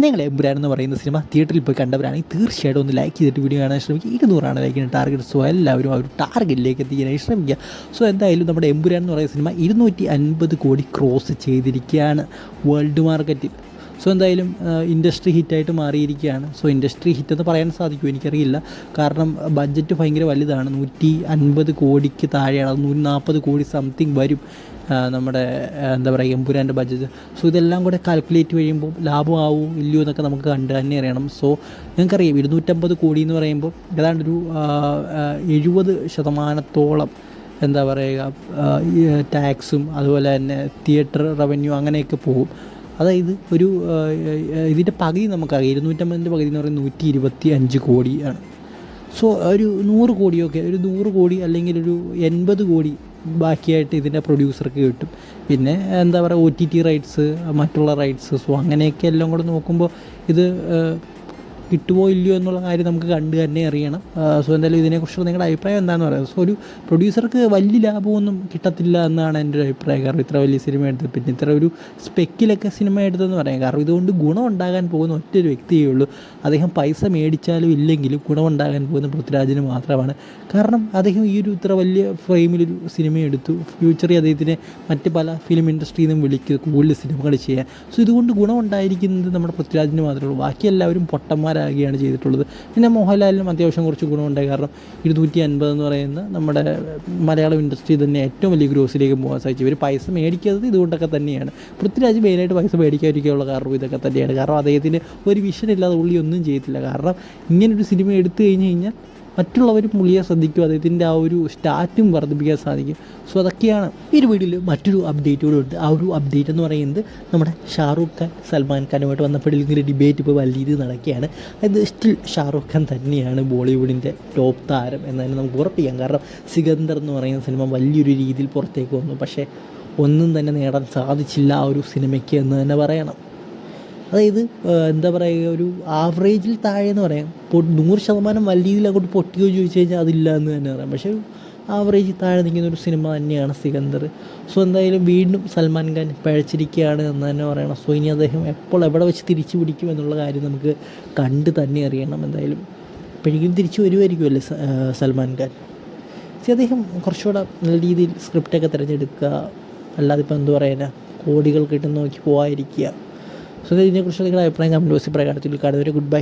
നിങ്ങൾ എമ്പുരാൻ എന്ന് പറയുന്ന സിനിമ തിയേറ്ററിൽ പോയി കണ്ടവരാണെങ്കിൽ തീർച്ചയായിട്ടും ഒന്ന് ലൈക്ക് ചെയ്തിട്ട് വീഡിയോ കാണാൻ ശ്രമിക്കുക. 200 ലൈക്കിന് ടാർഗറ്റ്. സോ എല്ലാവരും ആ ഒരു ടാർഗറ്റിലേക്ക് എത്തിക്കാനായി ശ്രമിക്കുക. സോ എന്തായാലും നമ്മുടെ എമ്പുരാൻ എന്ന് പറയുന്ന സിനിമ 250 കോടി ക്രോസ് ചെയ്തിരിക്കുകയാണ് വേൾഡ് മാർക്കറ്റിൽ. സോ എന്തായാലും ഇൻഡസ്ട്രി ഹിറ്റായിട്ട് മാറിയിരിക്കുകയാണ്. സോ ഇൻഡസ്ട്രി ഹിറ്റെന്ന് പറയാൻ സാധിക്കുമോ എനിക്കറിയില്ല, കാരണം ബഡ്ജറ്റ് ഭയങ്കര വലുതാണ്. 150 കോടിക്ക് താഴെയാണ്. 140 കോടി സംതിങ് വരും നമ്മുടെ എന്താ പറയുക എമ്പുരാൻ്റെ ബഡ്ജറ്റ്. സോ ഇതെല്ലാം കൂടെ കാൽക്കുലേറ്റ് കഴിയുമ്പോൾ ലാഭമാവും ഇല്ലയോ എന്നൊക്കെ നമുക്ക് കണ്ട് തന്നെ അറിയണം. സോ നിങ്ങൾക്കറിയാം 250 കോടി എന്ന് പറയുമ്പോൾ ഏതാണ്ടൊരു 70% എന്താ പറയുക ടാക്സും അതുപോലെ തന്നെ തിയേറ്റർ റവന്യൂ അങ്ങനെയൊക്കെ പോകും. അതായത് ഒരു ഇതിൻ്റെ പകുതി നമുക്കറിയാം. 250 പകുതി എന്ന് പറയുന്നത് 125 കോടിയാണ്. സോ ഒരു 100 കോടിയൊക്കെ, ഒരു 100 കോടി അല്ലെങ്കിൽ ഒരു 80 കോടി ബാക്കിയായിട്ട് ഇതിൻ്റെ പ്രൊഡ്യൂസർക്ക് കിട്ടും. പിന്നെ എന്താ പറയുക OTT റൈറ്റ്സ്, മറ്റുള്ള റൈറ്റ്സ്. സോ അങ്ങനെയൊക്കെ എല്ലാം കൂടെ നോക്കുമ്പോൾ ഇത് കിട്ടുമോ ഇല്ലയോ എന്നുള്ള കാര്യം നമുക്ക് കണ്ട് തന്നെ അറിയണം. സോ എന്തായാലും ഇതിനെക്കുറിച്ച് നിങ്ങളുടെ അഭിപ്രായം എന്താണെന്ന് പറയാം. സോ ഒരു പ്രൊഡ്യൂസർക്ക് വലിയ ലാഭമൊന്നും കിട്ടത്തില്ല എന്നാണ് എൻ്റെ ഒരു അഭിപ്രായം. കാരണം ഇത്ര വലിയ സിനിമ എടുത്ത് പിന്നെ ഇത്ര ഒരു സ്പെക്കിലൊക്കെ സിനിമ എടുത്തെന്ന് പറയാം. കാരണം ഇതുകൊണ്ട് ഗുണം ഉണ്ടാകാൻ പോകുന്ന ഒറ്റൊരു വ്യക്തിയേ ഉള്ളൂ. അദ്ദേഹം പൈസ മേടിച്ചാലും ഇല്ലെങ്കിലും ഗുണമുണ്ടാകാൻ പോകുന്ന പൃഥ്വിരാജിന് മാത്രമാണ്. കാരണം അദ്ദേഹം ഈ ഒരു ഇത്ര വലിയ ഫ്രെയിമിലൊരു സിനിമ എടുത്തു. ഫ്യൂച്ചറിൽ അദ്ദേഹത്തിനെ മറ്റ് പല ഫിലിം ഇൻഡസ്ട്രിയിൽ നിന്നും വിളിക്കുക കൂടുതൽ സിനിമകൾ ചെയ്യാൻ. സോ ഇതുകൊണ്ട് ഗുണമുണ്ടായിരിക്കുന്നത് നമ്മുടെ പൃഥ്വിരാജിന് മാത്രമേ ഉള്ളൂ. ബാക്കി എല്ലാവരും പൊട്ടന്മാരാകുകയാണ് ചെയ്തിട്ടുള്ളത്. പിന്നെ മോഹൻലാലിനും അത്യാവശ്യം കുറച്ച് ഗുണമുണ്ടായി. കാരണം 250 എന്ന് പറയുന്ന നമ്മുടെ മലയാളം ഇൻഡസ്ട്രി തന്നെ ഏറ്റവും വലിയ ഗ്രോസിലേക്ക് പോകാൻ സാധിച്ചു. ഇവർ പൈസ മേടിക്കാത്തത് ഇതുകൊണ്ടൊക്കെ തന്നെയാണ്. പൃഥ്വിരാജ് മെയിനായിട്ട് പൈസ മേടിക്കാതിരിക്കാനുള്ള കാരണം ഇതൊക്കെ തന്നെയാണ്. കാരണം അദ്ദേഹത്തിന് ഒരു വിഷൻ ഇല്ലാതെ ഉള്ളി ഒന്നും ചെയ്യത്തില്ല. കാരണം ഇങ്ങനൊരു സിനിമ എടുത്തു കഴിഞ്ഞാൽ മറ്റുള്ളവരും പുള്ളിയെ ശ്രദ്ധിക്കും. അദ്ദേഹത്തിൻ്റെ ആ ഒരു സ്റ്റാറ്റും വർദ്ധിപ്പിക്കാൻ സാധിക്കും. സോ അതൊക്കെയാണ് ഈ ഒരു വീഡിയോയിൽ മറ്റൊരു അപ്ഡേറ്റുകളുണ്ട്. ആ ഒരു അപ്ഡേറ്റ് എന്ന് പറയുന്നത് നമ്മുടെ ഷാറൂഖ് ഖാൻ സൽമാൻ ഖാനുമായിട്ട് വന്നപ്പോഴെങ്കിലും ഡിബേറ്റ് ഇപ്പോൾ വലിയ രീതിയിൽ നടക്കുകയാണ്. അത് സ്റ്റിൽ ഷാറൂഖ് ഖാൻ തന്നെയാണ് ബോളിവുഡിൻ്റെ ടോപ്പ് താരം എന്ന് തന്നെ നമുക്ക് ഉറപ്പിക്കാം. കാരണം സികന്ദർ എന്ന് പറയുന്ന സിനിമ വലിയൊരു രീതിയിൽ പുറത്തേക്ക് വന്നു. പക്ഷേ ഒന്നും തന്നെ നേടാൻ സാധിച്ചില്ല ആ ഒരു സിനിമയ്ക്ക് എന്ന് തന്നെ പറയണം. അതായത് എന്താ പറയുക, ഒരു ആവറേജിൽ താഴെ എന്ന് പറയാം. 100% വലിയ രീതിയിൽ അങ്ങോട്ട് പൊട്ടിയോ ചോദിച്ചു കഴിഞ്ഞാൽ അതില്ല എന്ന് തന്നെ പറയാം. പക്ഷേ ആവറേജിൽ താഴെ നിൽക്കുന്ന ഒരു സിനിമ തന്നെയാണ് സികന്ദർ. സോ എന്തായാലും വീണ്ടും സൽമാൻ ഖാൻ പഴച്ചിരിക്കുകയാണ് എന്ന് തന്നെ പറയണം. സോ ഇനി അദ്ദേഹം എപ്പോൾ എവിടെ വെച്ച് തിരിച്ചു പിടിക്കും എന്നുള്ള കാര്യം നമുക്ക് കണ്ട് തന്നെ അറിയണം. എന്തായാലും എപ്പോഴെങ്കിലും തിരിച്ചു വരുമായിരിക്കുമല്ലേ സൽമാൻ ഖാൻ. അദ്ദേഹം കുറച്ചുകൂടെ നല്ല രീതിയിൽ സ്ക്രിപ്റ്റൊക്കെ തിരഞ്ഞെടുക്കുക, അല്ലാതെ ഇപ്പോൾ എന്താ പറയുക കോടികൾ കിട്ടുന്ന നോക്കി പോകാതിരിക്കുക. സോ ഇതിനെക്കുറിച്ച് നിങ്ങളുടെ അഭിപ്രായം കമൻറ്റ് ബോക്സിൽ പ്രകടനത്തിൽ കാണുന്നവരെ ഗുഡ് ബൈ.